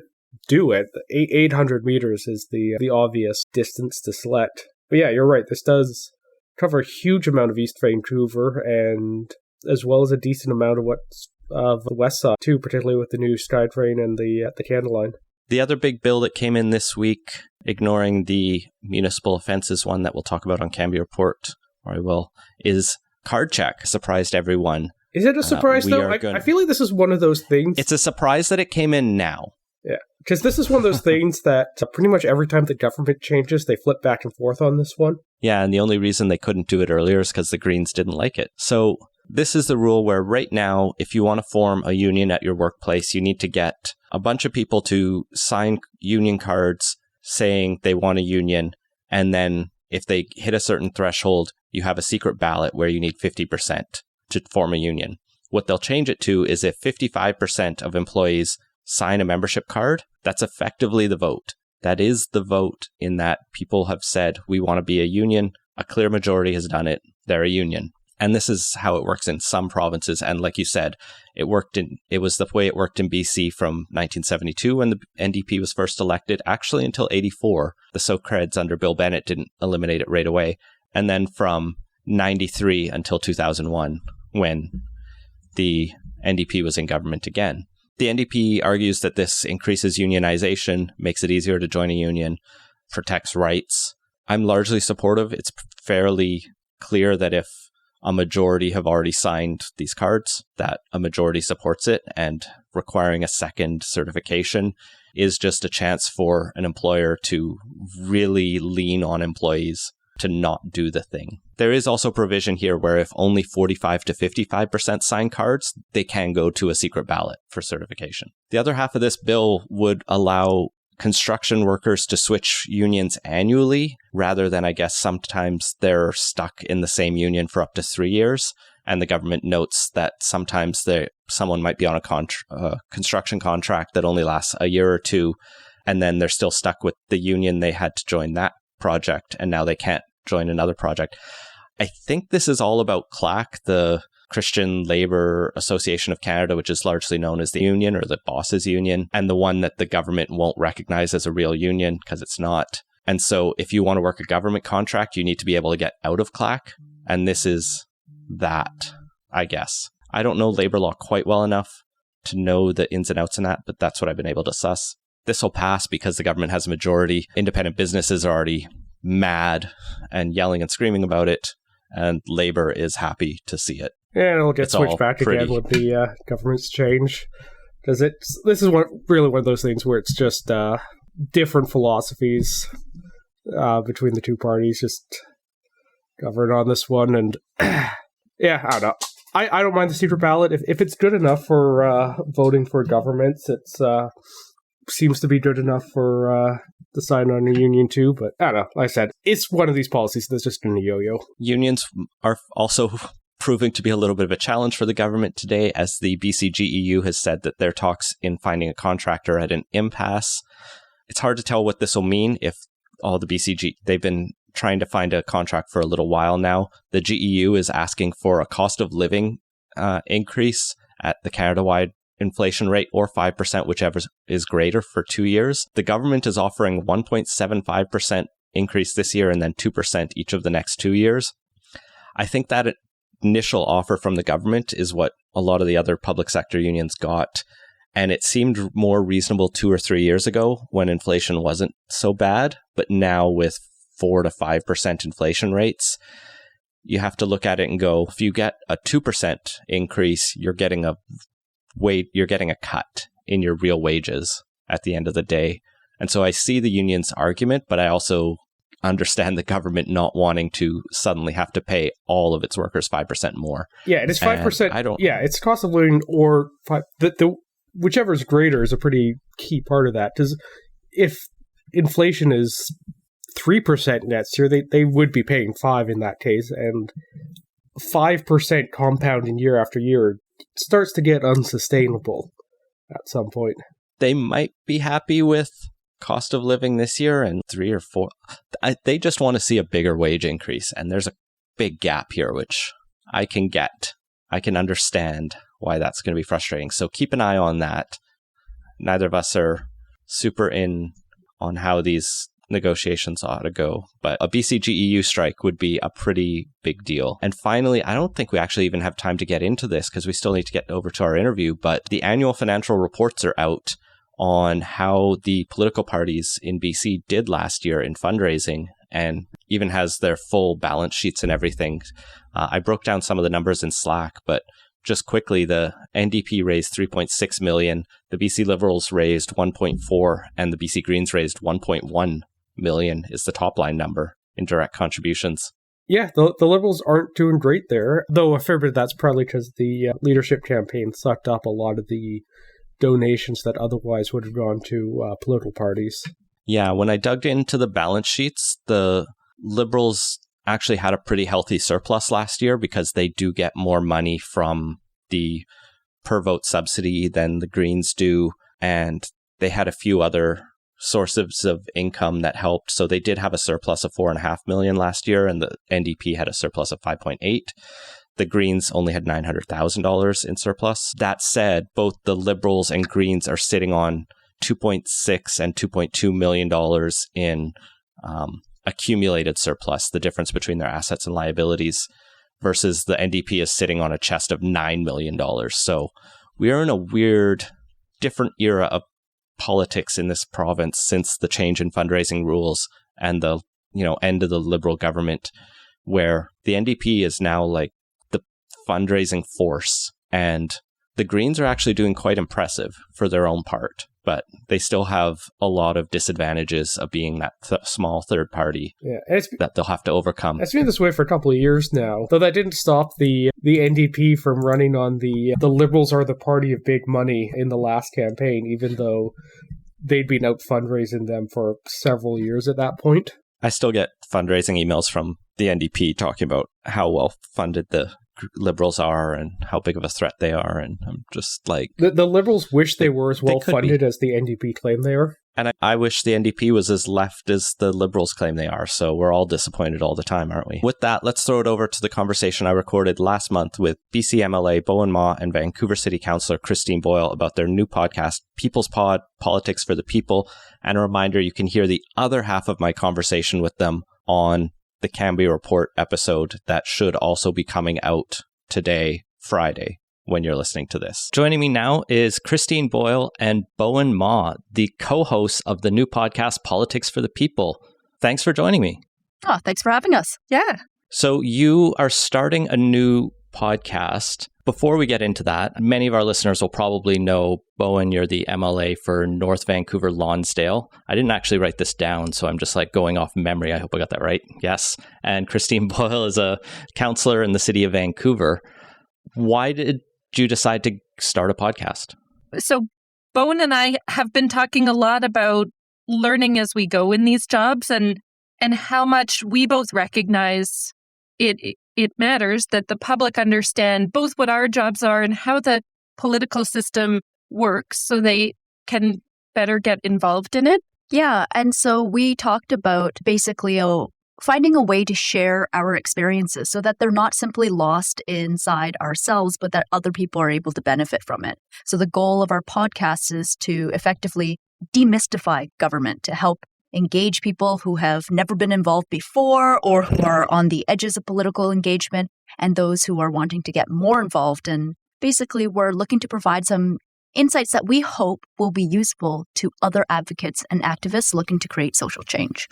do it, 800 meters is the obvious distance to select. But yeah, you're right. This does cover a huge amount of East Vancouver, and as well as a decent amount of what's of the west side too, particularly with the new SkyTrain and the Canada Line. The other big bill that came in this week, ignoring the municipal offenses one that we'll talk about on Cambie Report, or I will, is card check. Surprised everyone. Is it a surprise though? I feel like this is one of those things. It's a surprise that it came in now. Yeah, because this is one of those things that pretty much every time the government changes, they flip back and forth on this one. Yeah, and the only reason they couldn't do it earlier is because the Greens didn't like it. So this is the rule where right now, if you want to form a union at your workplace, you need to get a bunch of people to sign union cards saying they want a union. And then if they hit a certain threshold, you have a secret ballot where you need 50% to form a union. What they'll change it to is if 55% of employees sign a membership card, that's effectively the vote. That is the vote in that people have said, we want to be a union. A clear majority has done it. They're a union. And this is how it works in some provinces. And like you said, it was the way it worked in BC from 1972 when the NDP was first elected, actually until 84. The So-Creds under Bill Bennett didn't eliminate it right away. And then from 93 until 2001, when the NDP was in government again. The NDP argues that this increases unionization, makes it easier to join a union, protects rights. I'm largely supportive. It's fairly clear that if a majority have already signed these cards, that a majority supports it, and requiring a second certification is just a chance for an employer to really lean on employees to not do the thing. There is also provision here where if only 45 to 55% sign cards, they can go to a secret ballot for certification. The other half of this bill would allow construction workers to switch unions annually, rather than, I guess, sometimes they're stuck in the same union for up to 3 years. And the government notes that sometimes someone might be on a construction contract that only lasts a year or two, and then they're still stuck with the union they had to join that project, and now they can't join another project. I think this is all about CLAC, the Christian Labour Association of Canada, which is largely known as the union or the bosses union, and the one that the government won't recognize as a real union because it's not. And so if you want to work a government contract, you need to be able to get out of CLAC. And this is that, I guess. I don't know labor law quite well enough to know the ins and outs in that, but that's what I've been able to suss. This will pass because the government has a majority. Independent businesses are already mad and yelling and screaming about it, and Labour is happy to see it. Yeah, it'll get switched back again with the government's change. Because this is really one of those things where it's just different philosophies between the two parties just govern on this one. And yeah, I don't know. I don't mind the secret ballot. If it's good enough for voting for governments, it's seems to be good enough for the sign on a union too. But I don't know. Like I said, it's one of these policies that's just in a yo-yo. Unions are also proving to be a little bit of a challenge for the government today, as the BCGEU has said that their talks in finding a contractor at an impasse. It's hard to tell what this will mean if all the they've been trying to find a contract for a little while now. The GEU is asking for a cost of living increase at the Canada-wide inflation rate, or 5%, whichever is greater, for 2 years. The government is offering 1.75% increase this year and then 2% each of the next 2 years. I think that initial offer from the government is what a lot of the other public sector unions got. And it seemed more reasonable 2 or 3 years ago when inflation wasn't so bad. But now with 4 to 5% inflation rates, you have to look at it and go, if you get a 2% increase, you're getting a cut in your real wages at the end of the day. And so I see the union's argument, but I also understand the government not wanting to suddenly have to pay all of its workers 5% more. Yeah, it is 5%. Yeah, it's cost of living, or whichever is greater is a pretty key part of that. Because if inflation is 3% next year, they would be paying 5% in that case, and 5% compounding year after year starts to get unsustainable at some point. They might be happy with cost of living this year and 3 or 4. They just want to see a bigger wage increase, and there's a big gap here, which I can get. I can understand why that's going to be frustrating. So keep an eye on that. Neither of us are super in on how these negotiations ought to go. But a BCGEU strike would be a pretty big deal. And finally, I don't think we actually even have time to get into this because we still need to get over to our interview, but the annual financial reports are out on how the political parties in BC did last year in fundraising, and even has their full balance sheets and everything. I broke down some of the numbers in Slack, but just quickly, the NDP raised 3.6 million, the BC Liberals raised 1.4, and the BC Greens raised 1.1 million is the top line number in direct contributions. Yeah, the Liberals aren't doing great there, though a fair bit of that's probably because the leadership campaign sucked up a lot of the donations that otherwise would have gone to political parties. Yeah, when I dug into the balance sheets, the Liberals actually had a pretty healthy surplus last year because they do get more money from the per vote subsidy than the Greens do, and they had a few other sources of income that helped. So they did have a surplus of 4.5 million last year, and the NDP had a surplus of 5.8. The Greens only had $900,000 in surplus. That said, both the Liberals and Greens are sitting on $2.6 and $2.2 million in accumulated surplus, the difference between their assets and liabilities, versus the NDP is sitting on a chest of $9 million. So we are in a weird, different era of politics in this province since the change in fundraising rules and the end of the Liberal government, where the NDP is now like the fundraising force, and the Greens are actually doing quite impressive for their own part, but they still have a lot of disadvantages of being that small third party that they'll have to overcome. It's been this way for a couple of years now, though that didn't stop the NDP from running on the Liberals are the party of big money in the last campaign, even though they'd been out fundraising them for several years at that point. I still get fundraising emails from the NDP talking about how well funded the Liberals are and how big of a threat they are, and I'm just like... The Liberals wish they were as well funded as the NDP claim they are. And I wish the NDP was as left as the Liberals claim they are, so we're all disappointed all the time, aren't we? With that, let's throw it over to the conversation I recorded last month with BC MLA Bowinn Ma and Vancouver City Councillor Christine Boyle about their new podcast, People's Pod, Politics for the People. And a reminder, you can hear the other half of my conversation with them on the Cambia Report episode that should also be coming out today, Friday, when you're listening to this. Joining me now is Christine Boyle and Bowinn Ma, the co-hosts of the new podcast, Politics for the People. Thanks for joining me. Oh, thanks for having us. Yeah. So you are starting a new podcast. Before we get into that, many of our listeners will probably know, Bowinn, you're the MLA for North Vancouver Lonsdale. I didn't actually write this down, so I'm just like going off memory. I hope I got that right. Yes. And Christine Boyle is a councillor in the city of Vancouver. Why did you decide to start a podcast? So Bowinn and I have been talking a lot about learning as we go in these jobs and how much we both recognize it matters that the public understand both what our jobs are and how the political system works so they can better get involved in it. Yeah, and so we talked about basically finding a way to share our experiences so that they're not simply lost inside ourselves, but that other people are able to benefit from it. So the goal of our podcast is to effectively demystify government, to help engage people who have never been involved before or who are on the edges of political engagement, and those who are wanting to get more involved. And basically, we're looking to provide some insights that we hope will be useful to other advocates and activists looking to create social change.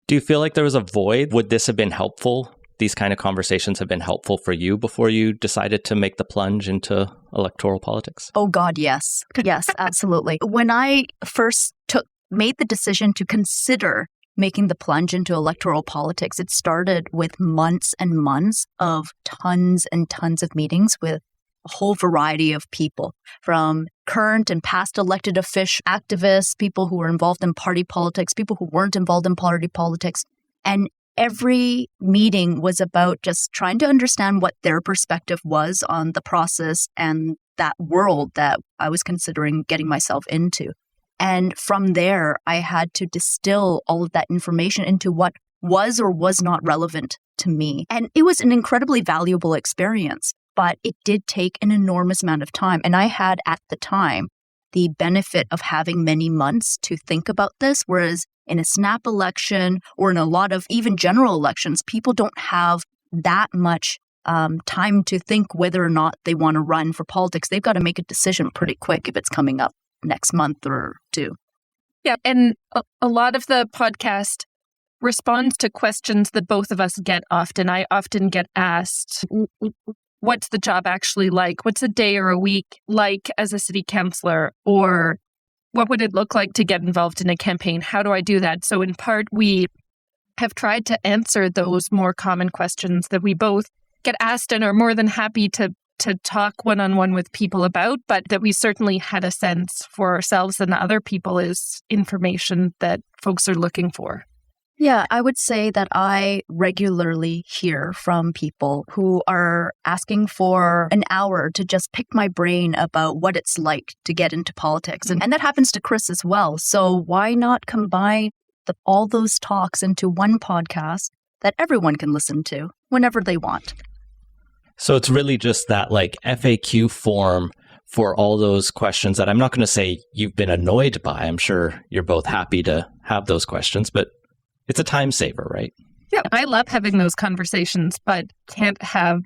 Do you feel like there was a void? Would this have been helpful? These kind of conversations have been helpful for you before you decided to make the plunge into electoral politics? Oh God, yes. Yes, absolutely. When I first made the decision to consider making the plunge into electoral politics, it started with months and months of tons and tons of meetings with a whole variety of people, from current and past elected official activists, people who were involved in party politics, people who weren't involved in party politics. And every meeting was about just trying to understand what their perspective was on the process and that world that I was considering getting myself into. And from there, I had to distill all of that information into what was or was not relevant to me. And it was an incredibly valuable experience, but it did take an enormous amount of time. And I had at the time the benefit of having many months to think about this, whereas in a snap election or in a lot of even general elections, people don't have that much time to think whether or not they want to run for politics. They've got to make a decision pretty quick if it's coming up next month or two. Yeah, and a lot of the podcast responds to questions that both of us get often. I often get asked, what's the job actually like? What's a day or a week like as a city councillor? Or what would it look like to get involved in a campaign? How do I do that? So in part, we have tried to answer those more common questions that we both get asked and are more than happy to talk one-on-one with people about, but that we certainly had a sense for ourselves and other people is information that folks are looking for. Yeah, I would say that I regularly hear from people who are asking for an hour to just pick my brain about what it's like to get into politics. And that happens to Chris as well. So why not combine all those talks into one podcast that everyone can listen to whenever they want? So it's really just that like FAQ form for all those questions that I'm not going to say you've been annoyed by. I'm sure you're both happy to have those questions, but it's a time saver, right? Yeah, I love having those conversations, but can't have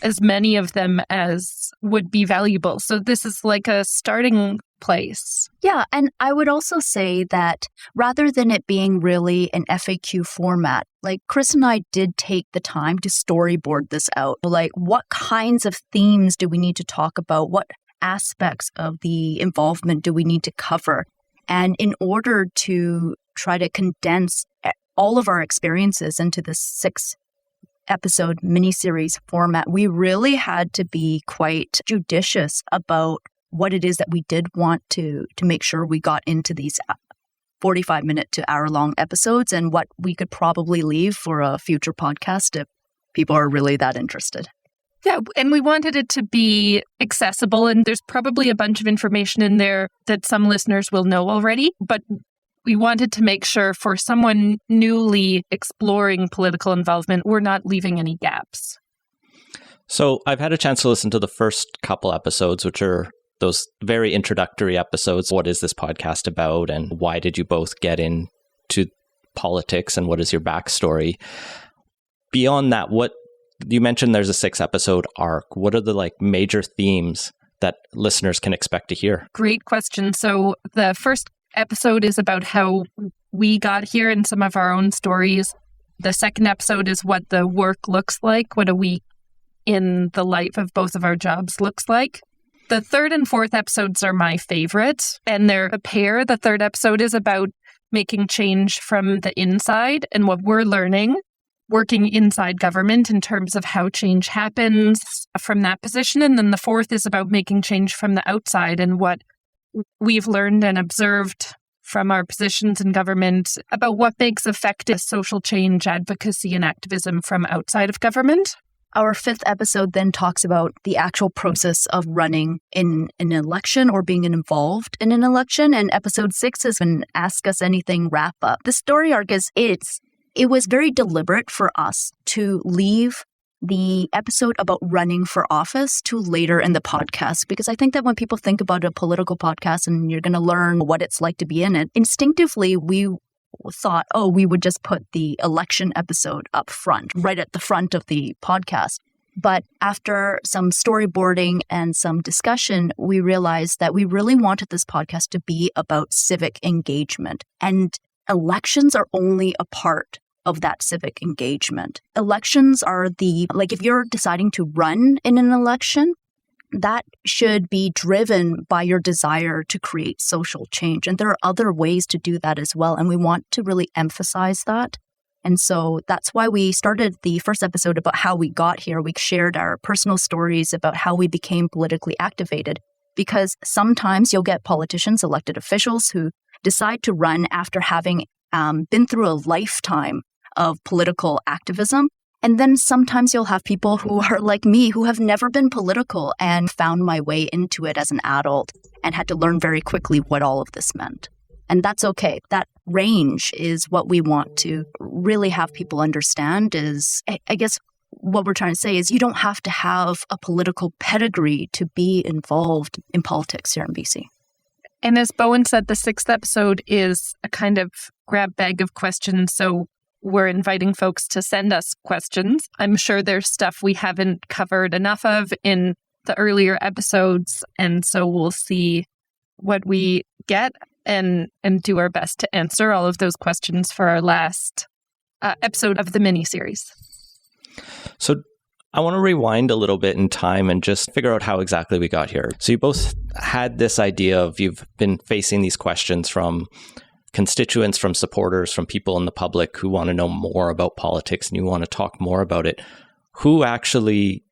as many of them as would be valuable. So this is like a starting place. Yeah, and I would also say that rather than it being really an FAQ format, like Chris and I did take the time to storyboard this out. Like, what kinds of themes do we need to talk about? What aspects of the involvement do we need to cover? And in order to try to condense all of our experiences into this 6-episode miniseries format, we really had to be quite judicious about what it is that we did want to make sure we got into these 45-minute to hour-long episodes and what we could probably leave for a future podcast if people are really that interested. Yeah, and we wanted it to be accessible, and there's probably a bunch of information in there that some listeners will know already, but we wanted to make sure for someone newly exploring political involvement, we're not leaving any gaps. So I've had a chance to listen to the first couple episodes, which are those very introductory episodes. What is this podcast about? And why did you both get into politics? And what is your backstory? Beyond that, what you mentioned, there's a 6-episode arc. What are the major themes that listeners can expect to hear? Great question. So the first episode is about how we got here and some of our own stories. The second episode is what the work looks like, what a week in the life of both of our jobs looks like. The third and fourth episodes are my favorite, and they're a pair. The third episode is about making change from the inside and what we're learning working inside government in terms of how change happens from that position. And then the fourth is about making change from the outside and what we've learned and observed from our positions in government about what makes effective social change, advocacy, and activism from outside of government. Our fifth episode then talks about the actual process of running in an election or being involved in an election. And episode 6 is an Ask Us Anything wrap up. The story arc it was very deliberate for us to leave the episode about running for office to later in the podcast, because I think that when people think about a political podcast and you're going to learn what it's like to be in it, instinctively we thought, we would just put the election episode up front, right at the front of the podcast. But after some storyboarding and some discussion, we realized that we really wanted this podcast to be about civic engagement. And elections are only a part of that civic engagement. Elections are if you're deciding to run in an election, that should be driven by your desire to create social change. And there are other ways to do that as well. And we want to really emphasize that. And so that's why we started the first episode about how we got here. We shared our personal stories about how we became politically activated, because sometimes you'll get politicians, elected officials who decide to run after having been through a lifetime of political activism. And then sometimes you'll have people who are like me, who have never been political and found my way into it as an adult and had to learn very quickly what all of this meant. And that's okay. That range is what we want to really have people understand is, I guess what we're trying to say is you don't have to have a political pedigree to be involved in politics here in BC. And as Bowinn said, the 6th episode is a kind of grab bag of questions. So we're inviting folks to send us questions. I'm sure there's stuff we haven't covered enough of in the earlier episodes. And so we'll see what we get and do our best to answer all of those questions for our last episode of the mini-series. So I want to rewind a little bit in time and just figure out how exactly we got here. So you both had this idea of you've been facing these questions from constituents, from supporters, from people in the public who want to know more about politics and you want to talk more about it. Who actually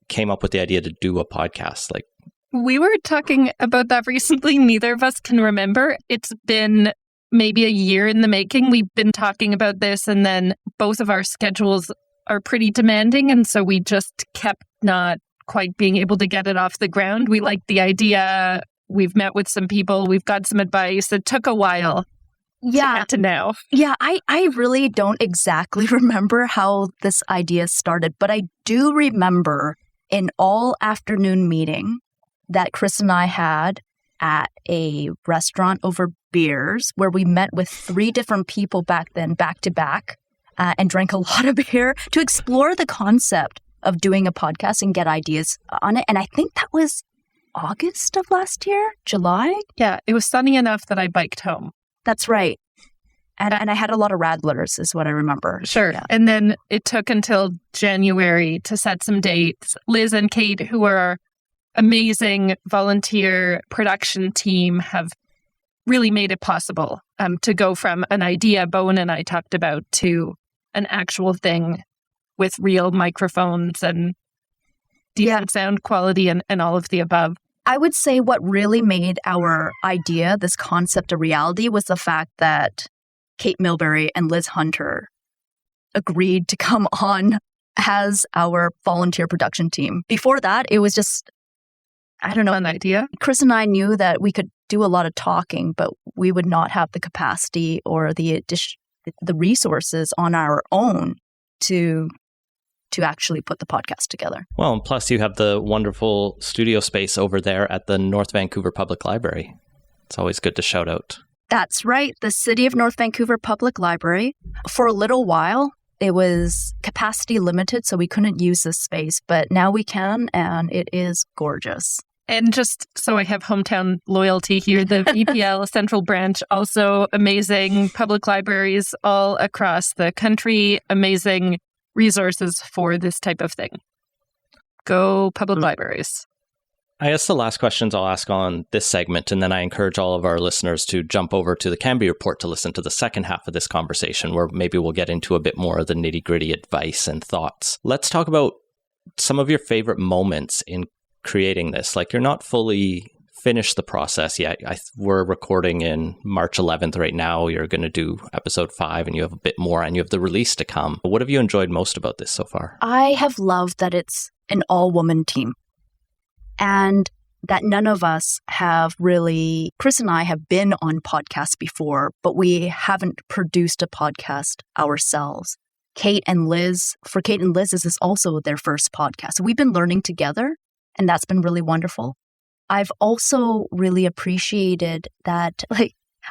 came up with the idea to do a podcast? Like, we were talking about that recently. Neither of us can remember. It's been maybe a year in the making. We've been talking about this, and then both of our schedules are pretty demanding. And so we just kept not quite being able to get it off the ground. We liked the idea. We've met with some people. We've got some advice. It took a while. Yeah. To now. Yeah, I really don't exactly remember how this idea started, but I do remember an all-afternoon meeting that Chris and I had at a restaurant over beers where we met with 3 different people back then, back to back, and drank a lot of beer to explore the concept of doing a podcast and get ideas on it. And I think that was August of last year, July? Yeah, it was sunny enough that I biked home. That's right. And I had a lot of radlers is what I remember. Sure. Yeah. And then it took until January to set some dates. Liz and Kate, who are our amazing volunteer production team, have really made it possible to go from an idea Bowinn and I talked about to an actual thing with real microphones and decent sound quality and all of the above. I would say what really made our idea, this concept, a reality was the fact that Kate Milbury and Liz Hunter agreed to come on as our volunteer production team. Before that, it was just, I don't know, an idea. Chris and I knew that we could do a lot of talking, but we would not have the capacity or the resources on our own to actually put the podcast together. Well, and plus you have the wonderful studio space over there at the North Vancouver Public Library. It's always good to shout out. That's right. The City of North Vancouver Public Library. For a little while, it was capacity limited, so we couldn't use this space, but now we can, and it is gorgeous. And just so I have hometown loyalty here, the VPL Central Branch, also amazing public libraries all across the country, amazing resources for this type of thing. Go public libraries. I guess the last questions I'll ask on this segment, and then I encourage all of our listeners to jump over to the Canby Report to listen to the second half of this conversation, where maybe we'll get into a bit more of the nitty-gritty advice and thoughts. Let's talk about some of your favorite moments in creating this. Like, you're not fully finished the process yet. We're recording in March 11th right now. You're going to do episode 5 and you have a bit more and you have the release to come. What have you enjoyed most about this so far? I have loved that it's an all-woman team and that none of us have really, Chris and I have been on podcasts before, but we haven't produced a podcast ourselves. For Kate and Liz, this is also their first podcast. So we've been learning together and that's been really wonderful. I've also really appreciated that,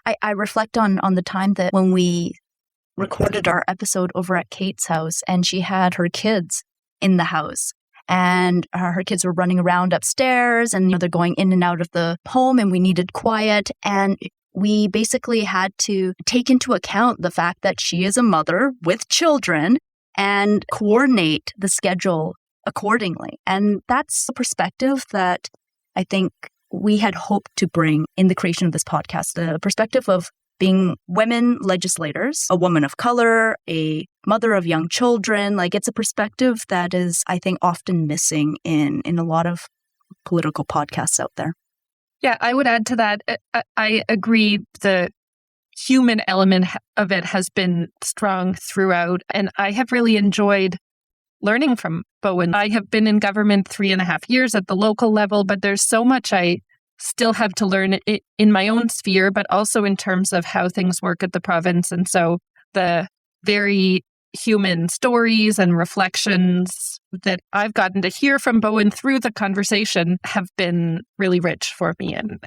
I reflect on the time that when we recorded our episode over at Kate's house and she had her kids in the house and her kids were running around upstairs and they're going in and out of the home and we needed quiet. And we basically had to take into account the fact that she is a mother with children and coordinate the schedule accordingly. And that's a perspective that I think we had hoped to bring in the creation of this podcast, the perspective of being women legislators, a woman of color, a mother of young children. Like, it's a perspective that is, I think, often missing in a lot of political podcasts out there. Yeah, I would add to that. I agree. The human element of it has been strong throughout, and I have really enjoyed learning from Bowinn. I have been in government 3.5 years at the local level, but there's so much I still have to learn in my own sphere, but also in terms of how things work at the province. And so the very human stories and reflections that I've gotten to hear from Bowinn through the conversation have been really rich for me and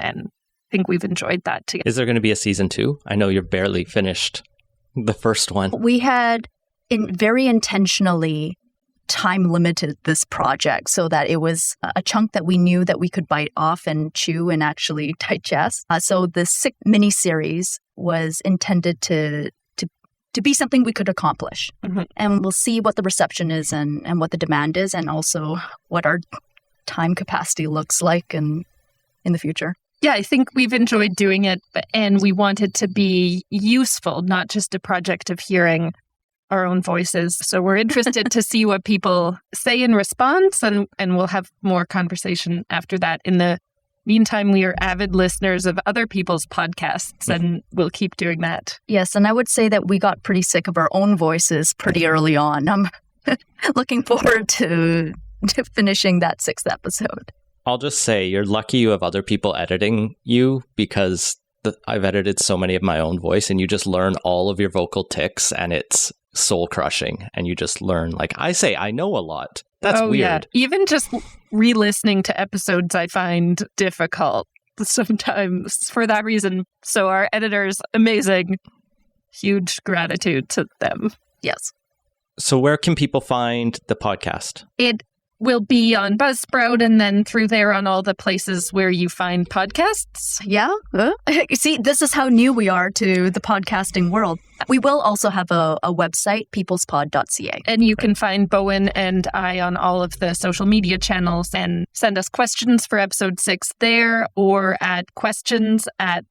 think we've enjoyed that together. Is there going to be a season 2? I know you're barely finished the first one. We had very intentionally time limited this project so that it was a chunk that we knew that we could bite off and chew and actually digest. So the 6 miniseries was intended to be something we could accomplish. Mm-hmm. And we'll see what the reception is and what the demand is, and also what our time capacity looks like in the future. Yeah, I think we've enjoyed doing it, and we want it to be useful, not just a project of hearing our own voices. So we're interested to see what people say in response, and we'll have more conversation after that. In the meantime, we are avid listeners of other people's podcasts, and we'll keep doing that. Yes, and I would say that we got pretty sick of our own voices pretty early on. I'm looking forward to finishing that 6th episode. I'll just say you're lucky you have other people editing you, because I've edited so many of my own voice, and you just learn all of your vocal tics, and it's soul crushing. And you just learn, like I say, I know a lot. That's weird. Yeah. Even just re-listening to episodes I find difficult sometimes for that reason. So our editors, amazing. Huge gratitude to them. Yes. So where can people find the podcast? It will be on Buzzsprout, and then through there on all the places where you find podcasts. Yeah. See, this is how new we are to the podcasting world. We will also have a website, peoplespod.ca. And you can find Bowinn and I on all of the social media channels, and send us questions for episode 6 there, or at questions at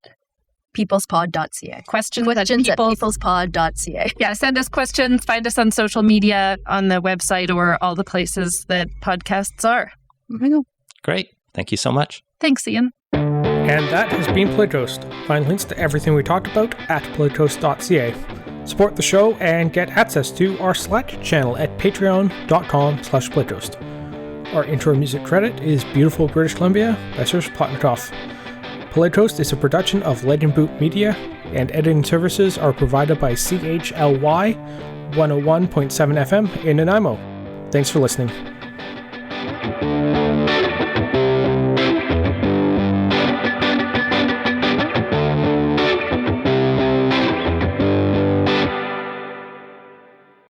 peoplespod.ca. Questions at peoplespod.ca. Yeah, send us questions. Find us on social media, on the website, or all the places that podcasts are. Great. Thank you so much. Thanks, Ian. And that has been Playtoast. Find links to everything we talked about at playtoast.ca. Support the show and get access to our Slack channel at patreon.com/playtoast. Our intro music credit is Beautiful British Columbia by Serge Plotnikoff. Playtoast is a production of Legend Boot Media, and editing services are provided by CHLY 101.7 FM in Nanaimo. Thanks for listening.